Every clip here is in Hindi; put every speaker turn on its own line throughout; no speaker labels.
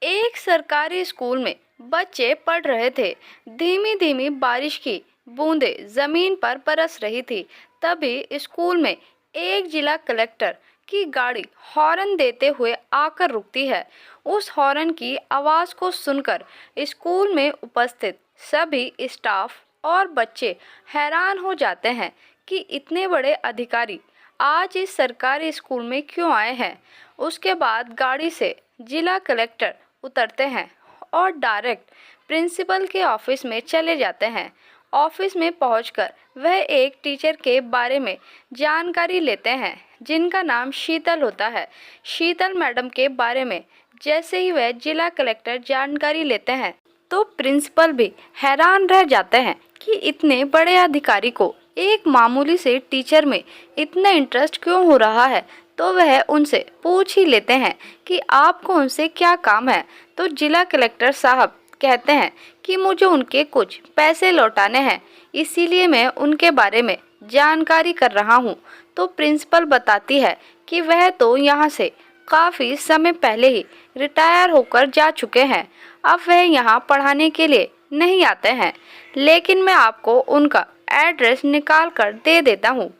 एक सरकारी स्कूल में बच्चे पढ़ रहे थे। धीमी धीमी बारिश की बूंदें जमीन पर बरस रही थी। तभी स्कूल में एक जिला कलेक्टर की गाड़ी हॉर्न देते हुए आकर रुकती है। उस हॉर्न की आवाज़ को सुनकर स्कूल में उपस्थित सभी स्टाफ और बच्चे हैरान हो जाते हैं कि इतने बड़े अधिकारी आज इस सरकारी स्कूल में क्यों आए हैं। उसके बाद गाड़ी से जिला कलेक्टर उतरते हैं और डायरेक्ट प्रिंसिपल के ऑफिस में चले जाते हैं। ऑफिस में पहुंचकर वह एक टीचर के बारे में जानकारी लेते हैं जिनका नाम शीतल होता है। शीतल मैडम के बारे में जैसे ही वह जिला कलेक्टर जानकारी लेते हैं तो प्रिंसिपल भी हैरान रह जाते हैं कि इतने बड़े अधिकारी को एक मामूली से टीचर में इतना इंटरेस्ट क्यों हो रहा है। तो वह उनसे पूछ ही लेते हैं कि आपको उनसे क्या काम है। तो जिला कलेक्टर साहब कहते हैं कि मुझे उनके कुछ पैसे लौटाने हैं, इसीलिए मैं उनके बारे में जानकारी कर रहा हूँ। तो प्रिंसिपल बताती है कि वह तो यहाँ से काफ़ी समय पहले ही रिटायर होकर जा चुके हैं। अब वह यहाँ पढ़ाने के लिए नहीं आते हैं, लेकिन मैं आपको उनका एड्रेस निकाल कर दे देता हूँ।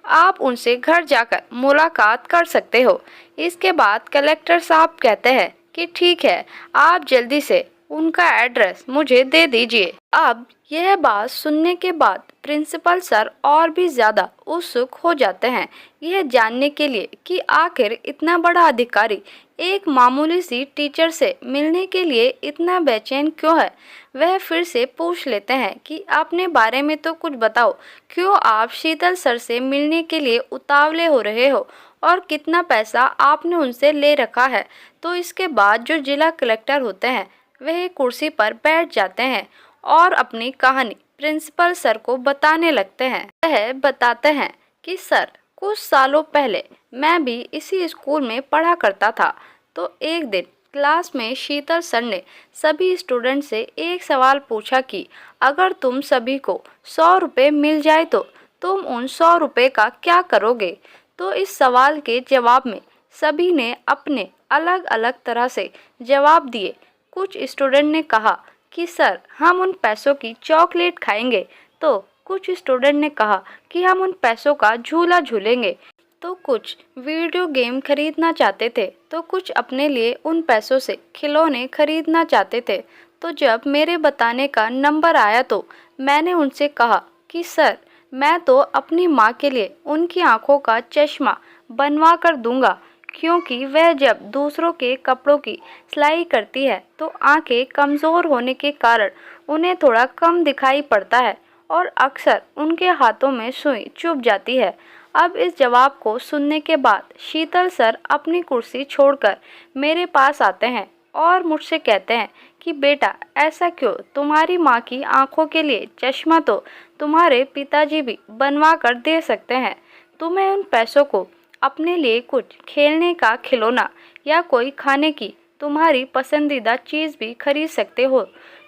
आप उनसे घर जाकर मुलाकात कर सकते हो। इसके बाद कलेक्टर साहब कहते हैं कि ठीक है, आप जल्दी से उनका एड्रेस मुझे दे दीजिए। अब यह बात सुनने के बाद प्रिंसिपल सर और भी ज़्यादा उत्सुक हो जाते हैं यह जानने के लिए कि आखिर इतना बड़ा अधिकारी एक मामूली सी टीचर से मिलने के लिए इतना बेचैन क्यों है। वह फिर से पूछ लेते हैं कि अपने बारे में तो कुछ बताओ, क्यों आप शीतल सर से मिलने के लिए उतावले हो रहे हो और कितना पैसा आपने उनसे ले रखा है। तो इसके बाद जो जिला कलेक्टर होते हैं वह कुर्सी पर बैठ जाते हैं और अपनी कहानी प्रिंसिपल सर को बताने लगते हैं। वह बताते हैं कि सर, कुछ सालों पहले मैं भी इसी स्कूल में पढ़ा करता था। तो एक दिन क्लास में शीतल सर ने सभी स्टूडेंट से एक सवाल पूछा कि अगर तुम सभी को 100 रुपये मिल जाए तो तुम उन 100 रुपये का क्या करोगे। तो इस सवाल के जवाब में सभी ने अपने अलग अलग तरह से जवाब दिए। कुछ स्टूडेंट ने कहा कि सर, हम उन पैसों की चॉकलेट खाएंगे। तो कुछ स्टूडेंट ने कहा कि हम उन पैसों का झूला झूलेंगे। तो कुछ वीडियो गेम खरीदना चाहते थे, तो कुछ अपने लिए उन पैसों से खिलौने खरीदना चाहते थे। तो जब मेरे बताने का नंबर आया तो मैंने उनसे कहा कि सर, मैं तो अपनी माँ के लिए उनकी आँखों का चश्मा बनवा कर दूंगा, क्योंकि वह जब दूसरों के कपड़ों की सिलाई करती है तो आंखें कमज़ोर होने के कारण उन्हें थोड़ा कम दिखाई पड़ता है और अक्सर उनके हाथों में सुई चुभ जाती है। अब इस जवाब को सुनने के बाद शीतल सर अपनी कुर्सी छोड़कर मेरे पास आते हैं और मुझसे कहते हैं कि बेटा, ऐसा क्यों, तुम्हारी माँ की आंखों के लिए चश्मा तो तुम्हारे पिताजी भी बनवा कर दे सकते हैं। तुम्हें उन पैसों को अपने लिए कुछ खेलने का खिलौना या कोई खाने की तुम्हारी पसंदीदा चीज़ भी खरीद सकते हो।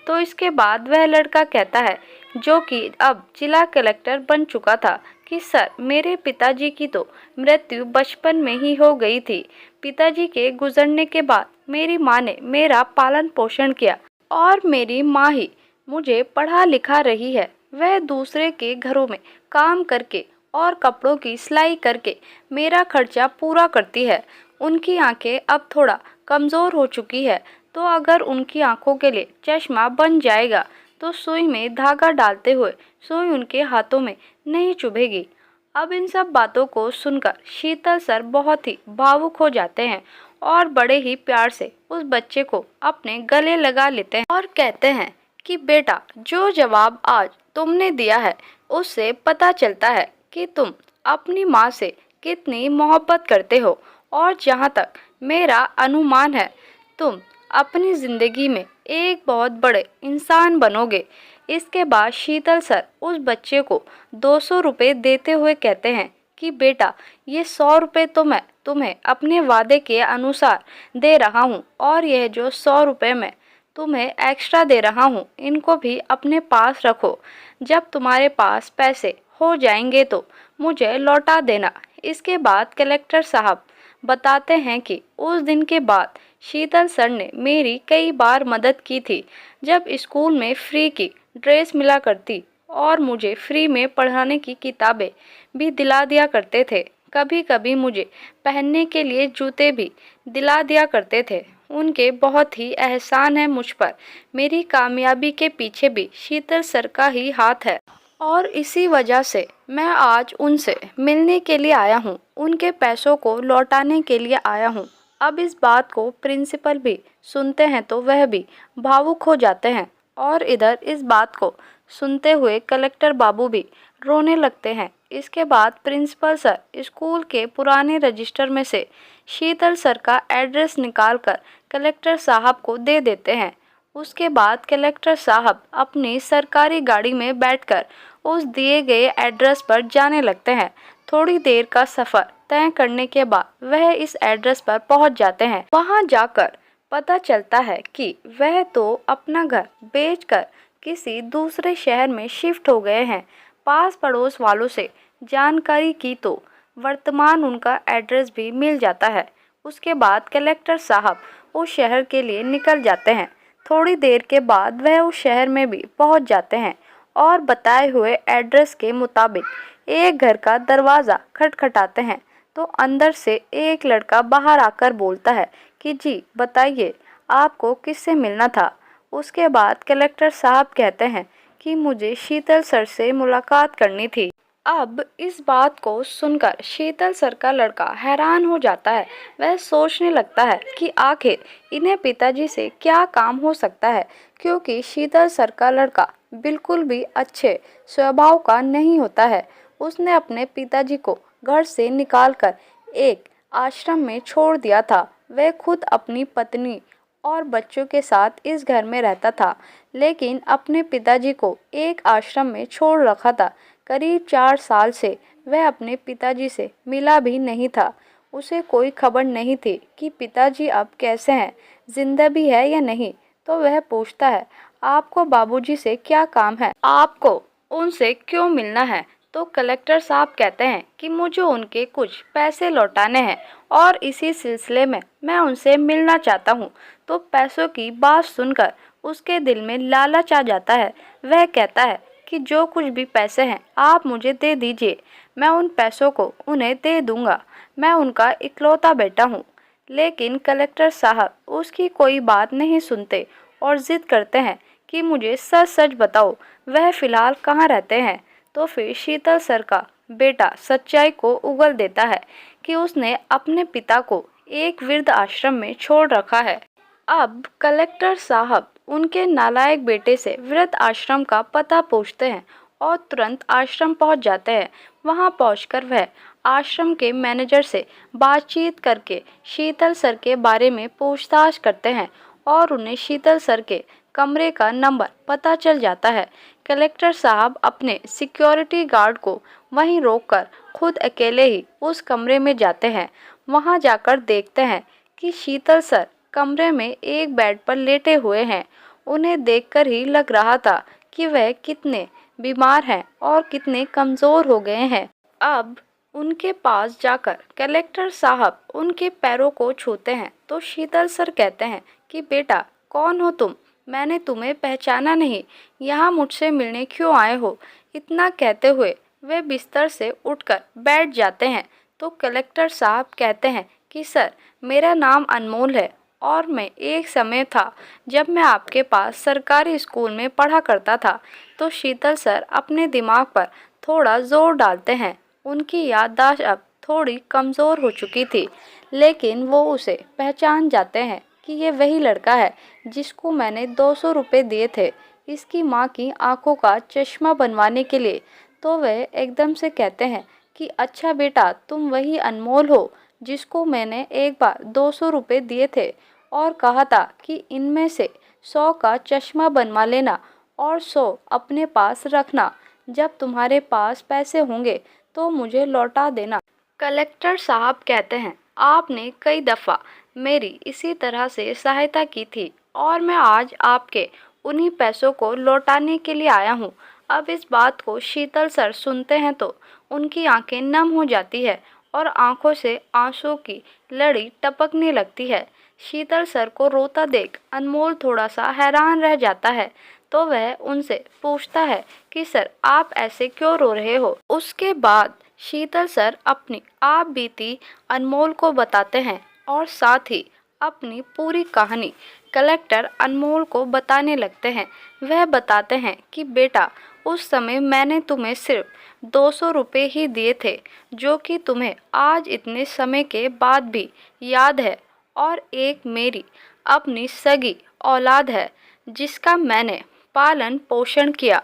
तो इसके बाद वह लड़का कहता है, जो कि अब जिला कलेक्टर बन चुका था, कि सर, मेरे पिताजी की तो मृत्यु बचपन में ही हो गई थी। पिताजी के गुजरने के बाद मेरी माँ ने मेरा पालन पोषण किया और मेरी माँ ही मुझे पढ़ा लिखा रही है। वह दूसरे के घरों में काम करके और कपड़ों की सिलाई करके मेरा खर्चा पूरा करती है। उनकी आंखें अब थोड़ा कमज़ोर हो चुकी है, तो अगर उनकी आंखों के लिए चश्मा बन जाएगा तो सुई में धागा डालते हुए सुई उनके हाथों में नहीं चुभेगी। अब इन सब बातों को सुनकर शीतल सर बहुत ही भावुक हो जाते हैं और बड़े ही प्यार से उस बच्चे को अपने गले लगा लेते हैं और कहते हैं कि बेटा, जो जवाब आज तुमने दिया है उससे पता चलता है कि तुम अपनी माँ से कितनी मोहब्बत करते हो, और जहाँ तक मेरा अनुमान है तुम अपनी ज़िंदगी में एक बहुत बड़े इंसान बनोगे। इसके बाद शीतल सर उस बच्चे को 200 रुपये देते हुए कहते हैं कि बेटा, ये 100 रुपये तो मैं तुम्हें अपने वादे के अनुसार दे रहा हूँ, और यह जो 100 रुपये मैं तुम्हें एक्स्ट्रा दे रहा हूँ, इनको भी अपने पास रखो। जब तुम्हारे पास पैसे हो जाएंगे तो मुझे लौटा देना। इसके बाद कलेक्टर साहब बताते हैं कि उस दिन के बाद शीतल सर ने मेरी कई बार मदद की थी। जब स्कूल में फ्री की ड्रेस मिला करती और मुझे फ्री में पढ़ाने की किताबें भी दिला दिया करते थे। कभी कभी मुझे पहनने के लिए जूते भी दिला दिया करते थे। उनके बहुत ही एहसान है मुझ पर। मेरी कामयाबी के पीछे भी शीतल सर का ही हाथ है और इसी वजह से मैं आज उनसे मिलने के लिए आया हूँ, उनके पैसों को लौटाने के लिए आया हूँ। अब इस बात को प्रिंसिपल भी सुनते हैं तो वह भी भावुक हो जाते हैं और इधर इस बात को सुनते हुए कलेक्टर बाबू भी रोने लगते हैं। इसके बाद प्रिंसिपल सर स्कूल के पुराने रजिस्टर में से शीतल सर का एड्रेस निकालकर कलेक्टर साहब को दे देते हैं। उसके बाद कलेक्टर साहब अपनी सरकारी गाड़ी में बैठकर उस दिए गए एड्रेस पर जाने लगते हैं। थोड़ी देर का सफ़र तय करने के बाद वह इस एड्रेस पर पहुंच जाते हैं। वहां जाकर पता चलता है कि वह तो अपना घर बेचकर किसी दूसरे शहर में शिफ्ट हो गए हैं। पास पड़ोस वालों से जानकारी की तो वर्तमान उनका एड्रेस भी मिल जाता है। उसके बाद कलेक्टर साहब उस शहर के लिए निकल जाते हैं। थोड़ी देर के बाद वह उस शहर में भी पहुंच जाते हैं और बताए हुए एड्रेस के मुताबिक एक घर का दरवाज़ा खटखटाते हैं तो अंदर से एक लड़का बाहर आकर बोलता है कि जी बताइए, आपको किससे मिलना था। उसके बाद कलेक्टर साहब कहते हैं कि मुझे शीतल सर से मुलाकात करनी थी। अब इस बात को सुनकर शीतल सर का लड़का हैरान हो जाता है। वह सोचने लगता है कि आखिर इन्हें पिताजी से क्या काम हो सकता है, क्योंकि शीतल सर का लड़का बिल्कुल भी अच्छे स्वभाव का नहीं होता है। उसने अपने पिताजी को घर से निकालकर एक आश्रम में छोड़ दिया था। वह खुद अपनी पत्नी और बच्चों के साथ इस घर में रहता था, लेकिन अपने पिताजी को एक आश्रम में छोड़ रखा था। करीब 4 साल से वह अपने पिताजी से मिला भी नहीं था। उसे कोई खबर नहीं थी कि पिताजी अब कैसे हैं, जिंदा भी है या नहीं। तो वह पूछता है, आपको बाबूजी से क्या काम है, आपको उनसे क्यों मिलना है। तो कलेक्टर साहब कहते हैं कि मुझे उनके कुछ पैसे लौटाने हैं और इसी सिलसिले में मैं उनसे मिलना चाहता हूँ। तो पैसों की बात सुनकर उसके दिल में लालच आ जाता है। वह कहता है कि जो कुछ भी पैसे हैं आप मुझे दे दीजिए, मैं उन पैसों को उन्हें दे दूंगा। मैं उनका इकलौता बेटा हूँ। लेकिन कलेक्टर साहब उसकी कोई बात नहीं सुनते और जिद करते हैं कि मुझे सच सच बताओ, वह फ़िलहाल कहाँ रहते हैं। तो फिर शीतल सर का बेटा सच्चाई को उगल देता है कि उसने अपने पिता को एक वृद्ध आश्रम में छोड़ रखा है। अब कलेक्टर साहब उनके नालायक बेटे से वृद्ध आश्रम का पता पूछते हैं और तुरंत आश्रम पहुंच जाते हैं। वहां पहुंचकर वह आश्रम के मैनेजर से बातचीत करके शीतल सर के बारे में पूछताछ करते हैं और उन्हें शीतल सर के कमरे का नंबर पता चल जाता है। कलेक्टर साहब अपने सिक्योरिटी गार्ड को वहीं रोककर खुद अकेले ही उस कमरे में जाते हैं। वहां जाकर देखते हैं कि शीतल सर कमरे में एक बेड पर लेटे हुए हैं। उन्हें देखकर ही लग रहा था कि वह कितने बीमार हैं और कितने कमज़ोर हो गए हैं। अब उनके पास जाकर कलेक्टर साहब उनके पैरों को छूते हैं तो शीतल सर कहते हैं कि बेटा कौन हो तुम, मैंने तुम्हें पहचाना नहीं, यहाँ मुझसे मिलने क्यों आए हो। इतना कहते हुए वे बिस्तर से उठकर बैठ जाते हैं। तो कलेक्टर साहब कहते हैं कि सर मेरा नाम अनमोल है और मैं एक समय था जब मैं आपके पास सरकारी स्कूल में पढ़ा करता था। तो शीतल सर अपने दिमाग पर थोड़ा जोर डालते हैं। उनकी याददाश्त अब थोड़ी कमज़ोर हो चुकी थी, लेकिन वो उसे पहचान जाते हैं कि ये वही लड़का है जिसको मैंने 200 रुपये दिए थे इसकी माँ की आंखों का चश्मा बनवाने के लिए। तो वह एकदम से कहते हैं कि अच्छा बेटा, तुम वही अनमोल हो जिसको मैंने एक बार 200 रुपये दिए थे और कहा था कि इनमें से 100 का चश्मा बनवा लेना और 100 अपने पास रखना। जब तुम्हारे पास पैसे होंगे तो मुझे लौटा देना। कलेक्टर साहब कहते हैं, आपने कई दफ़ा मेरी इसी तरह से सहायता की थी और मैं आज आपके उन्हीं पैसों को लौटाने के लिए आया हूँ। अब इस बात को शीतल सर सुनते हैं तो उनकी आंखें नम हो जाती है और आंखों से आंसू की लड़ी टपकने लगती है। शीतल सर को रोता देख अनमोल थोड़ा सा हैरान रह जाता है। तो वह उनसे पूछता है कि सर आप ऐसे क्यों रो रहे हो। उसके बाद शीतल सर अपनी आप बीती अनमोल को बताते हैं और साथ ही अपनी पूरी कहानी कलेक्टर अनमोल को बताने लगते हैं। वह बताते हैं कि बेटा उस समय मैंने तुम्हें सिर्फ 200 रुपये ही दिए थे, जो कि तुम्हें आज इतने समय के बाद भी याद है, और एक मेरी अपनी सगी औलाद है जिसका मैंने पालन पोषण किया।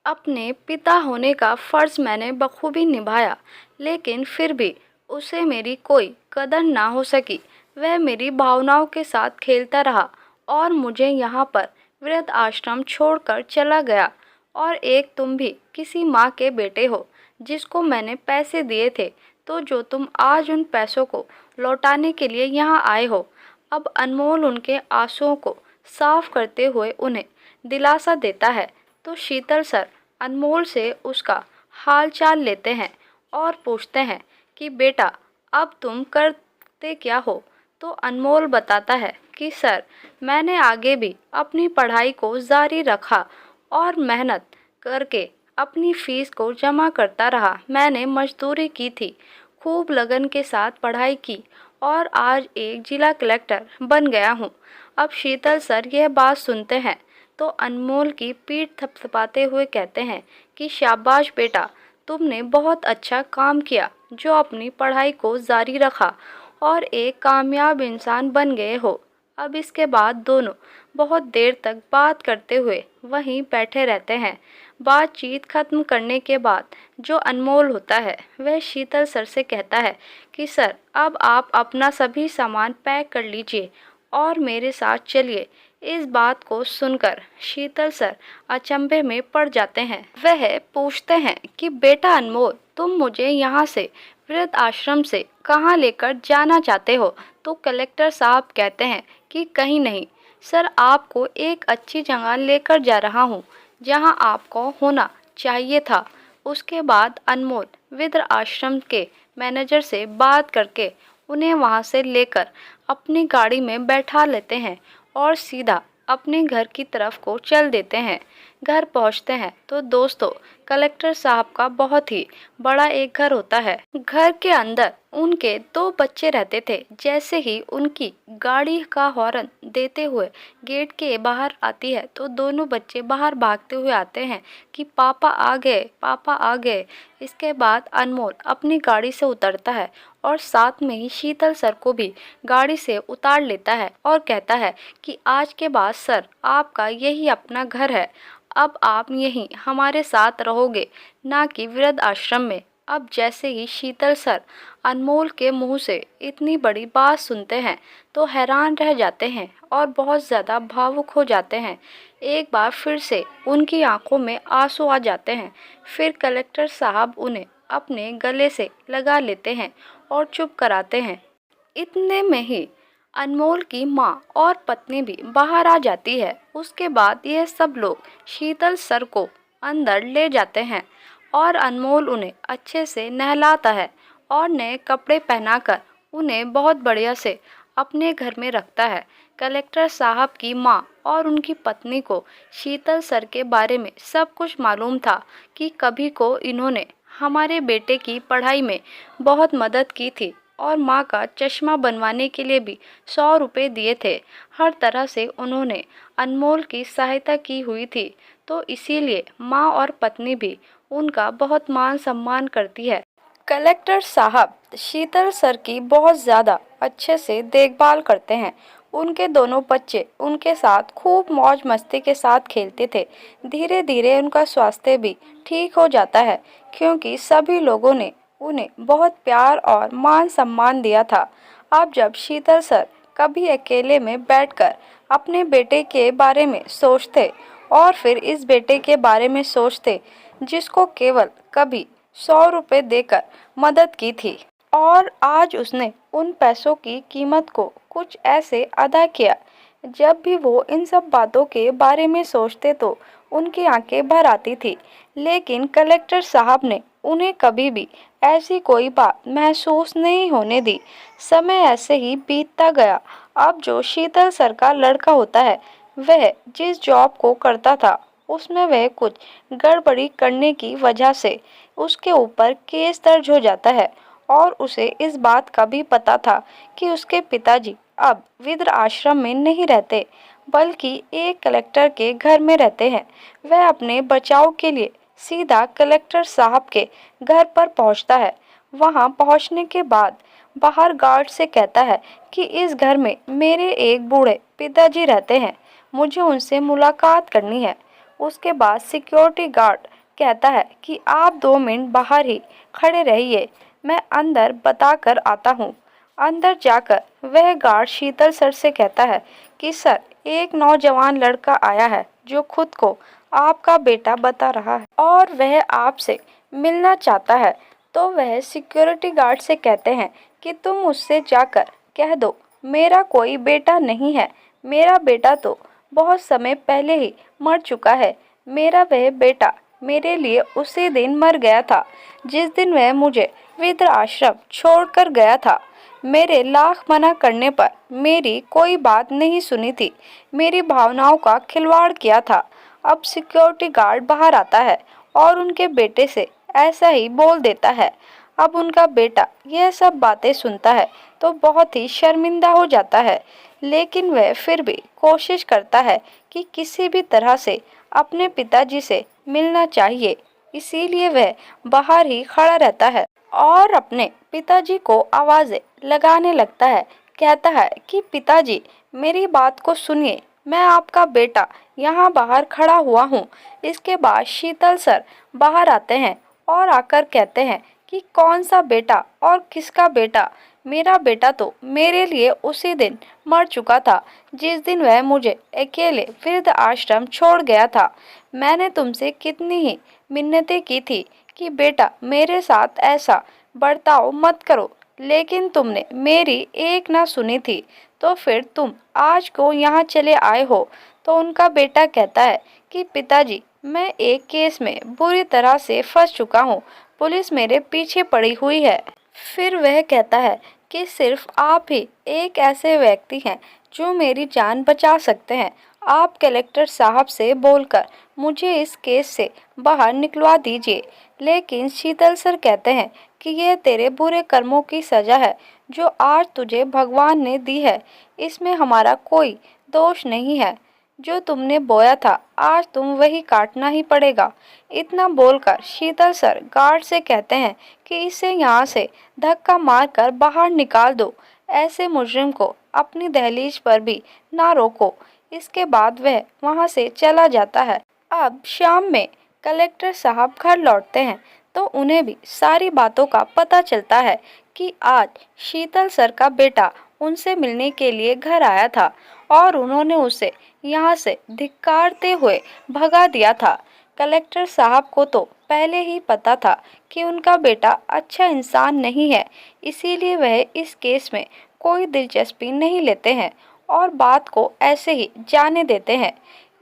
अपने पिता होने का फर्ज मैंने बखूबी निभाया, लेकिन फिर भी उसे मेरी कोई कदर ना हो सकी। वह मेरी भावनाओं के साथ खेलता रहा और मुझे यहाँ पर वृद्ध आश्रम छोड़कर चला गया। और एक तुम भी किसी माँ के बेटे हो जिसको मैंने पैसे दिए थे, तो जो तुम आज उन पैसों को लौटाने के लिए यहाँ आए हो। अब अनमोल उनके आंसुओं को साफ करते हुए उन्हें दिलासा देता है। तो शीतल सर अनमोल से उसका हाल चाल लेते हैं और पूछते हैं कि बेटा अब तुम करते क्या हो। तो अनमोल बताता है कि सर मैंने आगे भी अपनी पढ़ाई को जारी रखा और मेहनत करके अपनी फीस को जमा करता रहा। मैंने मजदूरी की थी, खूब लगन के साथ पढ़ाई की और आज एक जिला कलेक्टर बन गया हूँ। अब शीतल सर यह बात सुनते हैं तो अनमोल की पीठ थपथपाते हुए कहते हैं कि शाबाश बेटा, तुमने बहुत अच्छा काम किया जो अपनी पढ़ाई को जारी रखा और एक कामयाब इंसान बन गए हो। अब इसके बाद दोनों बहुत देर तक बात करते हुए वहीं बैठे रहते हैं। बातचीत खत्म करने के बाद जो अनमोल होता है वह शीतल सर से कहता है कि सर अब आप अपना सभी सामान पैक कर लीजिए और मेरे साथ चलिए। इस बात को सुनकर शीतल सर अचंभे में पड़ जाते हैं। वह पूछते हैं कि बेटा अनमोल, तुम मुझे यहाँ से वृद्ध आश्रम से कहाँ लेकर जाना चाहते हो। तो कलेक्टर साहब कहते हैं कि कहीं नहीं सर, आपको एक अच्छी जगह लेकर जा रहा हूँ जहाँ आपको होना चाहिए था। उसके बाद अनमोल वृद्ध आश्रम के मैनेजर से बात करके उन्हें वहाँ से लेकर अपनी गाड़ी में बैठा लेते हैं और सीधा अपने घर की तरफ को चल देते हैं। घर पहुंचते हैं तो दोस्तों कलेक्टर साहब का बहुत ही बड़ा एक घर होता है। घर के अंदर उनके 2 बच्चे रहते थे। जैसे ही उनकी गाड़ी का हॉर्न देते हुए गेट के बाहर आती है तो दोनों बच्चे बाहर भागते हुए आते हैं कि पापा आ गए, पापा आ गए। इसके बाद अनमोल अपनी गाड़ी से उतरता है और साथ में ही शीतल सर को भी गाड़ी से उतार लेता है और कहता है कि आज के बाद सर आपका यही अपना घर है। अब आप यहीं हमारे साथ रहोगे, ना कि वृद्ध आश्रम में। अब जैसे ही शीतल सर अनमोल के मुंह से इतनी बड़ी बात सुनते हैं तो हैरान रह जाते हैं और बहुत ज़्यादा भावुक हो जाते हैं। एक बार फिर से उनकी आंखों में आंसू आ जाते हैं। फिर कलेक्टर साहब उन्हें अपने गले से लगा लेते हैं और चुप कराते हैं। इतने में ही अनमोल की माँ और पत्नी भी बाहर आ जाती है। उसके बाद यह सब लोग शीतल सर को अंदर ले जाते हैं और अनमोल उन्हें अच्छे से नहलाता है और नए कपड़े पहनाकर उन्हें बहुत बढ़िया से अपने घर में रखता है। कलेक्टर साहब की माँ और उनकी पत्नी को शीतल सर के बारे में सब कुछ मालूम था कि कभी को इन्होंने हमारे बेटे की पढ़ाई में बहुत मदद की थी और माँ का चश्मा बनवाने के लिए भी 100 रुपये दिए थे। हर तरह से उन्होंने अनमोल की सहायता की हुई थी, तो इसीलिए माँ और पत्नी भी उनका बहुत मान सम्मान करती है। कलेक्टर साहब शीतल सर की बहुत ज़्यादा अच्छे से देखभाल करते हैं। उनके दोनों बच्चे उनके साथ खूब मौज मस्ती के साथ खेलते थे। धीरे धीरे उनका स्वास्थ्य भी ठीक हो जाता है क्योंकि सभी लोगों ने उन्हें बहुत प्यार और मान सम्मान दिया था। अब जब शीतल सर कभी अकेले में बैठकर अपने बेटे के बारे में सोचते और फिर इस बेटे के बारे में सोचते जिसको केवल कभी 100 रुपये देकर मदद की थी और आज उसने उन पैसों की कीमत को कुछ ऐसे अदा किया। जब भी वो इन सब बातों के बारे में सोचते तो उनकी आंखें भर आती थी। लेकिन कलेक्टर साहब ने उन्हें कभी भी ऐसी कोई बात महसूस नहीं होने दी। समय ऐसे ही बीतता गया। अब जो शीतल सर का लड़का होता है, वह जिस जॉब को करता था उसमें वह कुछ गड़बड़ी करने की वजह से उसके ऊपर केस दर्ज हो जाता है और उसे इस बात का भी पता था कि उसके पिताजी अब वृद्ध आश्रम में नहीं रहते, बल्कि एक कलेक्टर के घर में रहते हैं। वह अपने बचाव के लिए सीधा कलेक्टर साहब के घर पर पहुंचता है। वहां पहुंचने के बाद बाहर गार्ड से कहता है कि इस घर में मेरे एक बूढ़े पिताजी रहते हैं, मुझे उनसे मुलाकात करनी है। उसके बाद सिक्योरिटी गार्ड कहता है कि आप 2 मिनट बाहर ही खड़े रहिए, मैं अंदर बता कर आता हूँ। अंदर जाकर वह गार्ड शीतल सर से कहता है कि सर, एक नौजवान लड़का आया है जो खुद को आपका बेटा बता रहा है और वह आपसे मिलना चाहता है। तो वह सिक्योरिटी गार्ड से कहते हैं कि तुम उससे जाकर कह दो मेरा कोई बेटा नहीं है, मेरा बेटा तो बहुत समय पहले ही मर चुका है। मेरा वह बेटा मेरे लिए उसी दिन मर गया था जिस दिन वह मुझे वृद्ध आश्रम छोड़कर गया था। मेरे लाख मना करने पर मेरी कोई बात नहीं सुनी थी, मेरी भावनाओं का खिलवाड़ किया था। अब सिक्योरिटी गार्ड बाहर आता है और उनके बेटे से ऐसा ही बोल देता है। अब उनका बेटा यह सब बातें सुनता है तो बहुत ही शर्मिंदा हो जाता है, लेकिन वह फिर भी कोशिश करता है कि किसी भी तरह से अपने पिताजी से मिलना चाहिए। इसीलिए वह बाहर ही खड़ा रहता है और अपने पिताजी को आवाज़ें लगाने लगता है। कहता है कि पिताजी, मेरी बात को सुनिए, मैं आपका बेटा यहाँ बाहर खड़ा हुआ हूँ। इसके बाद शीतल सर बाहर आते हैं और आकर कहते हैं कि कौन सा बेटा और किसका बेटा? मेरा बेटा तो मेरे लिए उसी दिन मर चुका था जिस दिन वह मुझे अकेले वृद्ध आश्रम छोड़ गया था। मैंने तुमसे कितनी ही मिन्नतें की थी कि बेटा मेरे साथ ऐसा बर्ताव मत करो, लेकिन तुमने मेरी एक ना सुनी थी, तो फिर तुम आज को यहाँ चले आए हो। तो उनका बेटा कहता है कि पिताजी, मैं एक केस में बुरी तरह से फंस चुका हूँ, पुलिस मेरे पीछे पड़ी हुई है। फिर वह कहता है कि सिर्फ आप ही एक ऐसे व्यक्ति हैं जो मेरी जान बचा सकते हैं। आप कलेक्टर साहब से बोलकर मुझे इस केस से बाहर निकलवा दीजिए। लेकिन शीतल सर कहते हैं कि यह तेरे बुरे कर्मों की सजा है जो आज तुझे भगवान ने दी है, इसमें हमारा कोई दोष नहीं है। जो तुमने बोया था आज तुम वही काटना ही पड़ेगा। इतना बोलकर शीतल सर गार्ड से कहते हैं कि इसे यहाँ से धक्का मारकर बाहर निकाल दो, ऐसे मुजरिम को अपनी दहलीज पर भी ना रोको। इसके बाद वह वहाँ से चला जाता है। अब शाम में कलेक्टर साहब घर लौटते हैं तो उन्हें भी सारी बातों का पता चलता है कि आज शीतल सर का बेटा उनसे मिलने के लिए घर आया था और उन्होंने उसे यहाँ से धिक्कारते हुए भगा दिया था। कलेक्टर साहब को तो पहले ही पता था कि उनका बेटा अच्छा इंसान नहीं है, इसीलिए वह इस केस में कोई दिलचस्पी नहीं लेते हैं और बात को ऐसे ही जाने देते हैं।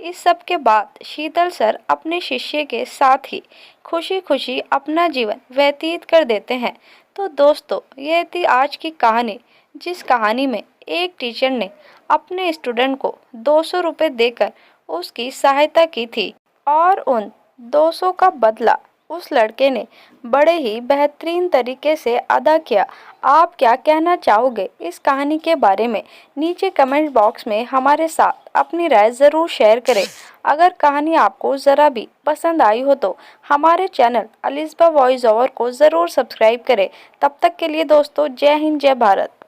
इस सब के बाद शीतल सर अपने शिष्य के साथ ही खुशी खुशी अपना जीवन व्यतीत कर देते हैं। तो दोस्तों, ये थी आज की कहानी, जिस कहानी में एक टीचर ने अपने स्टूडेंट को 200 रुपये देकर उसकी सहायता की थी और उन 200 का बदला उस लड़के ने बड़े ही बेहतरीन तरीके से अदा किया। आप क्या कहना चाहोगे इस कहानी के बारे में? नीचे कमेंट बॉक्स में हमारे साथ अपनी राय ज़रूर शेयर करें। अगर कहानी आपको ज़रा भी पसंद आई हो तो हमारे चैनल अलिस्बा वॉइस ओवर को ज़रूर सब्सक्राइब करें। तब तक के लिए दोस्तों, जय हिंद, जय भारत।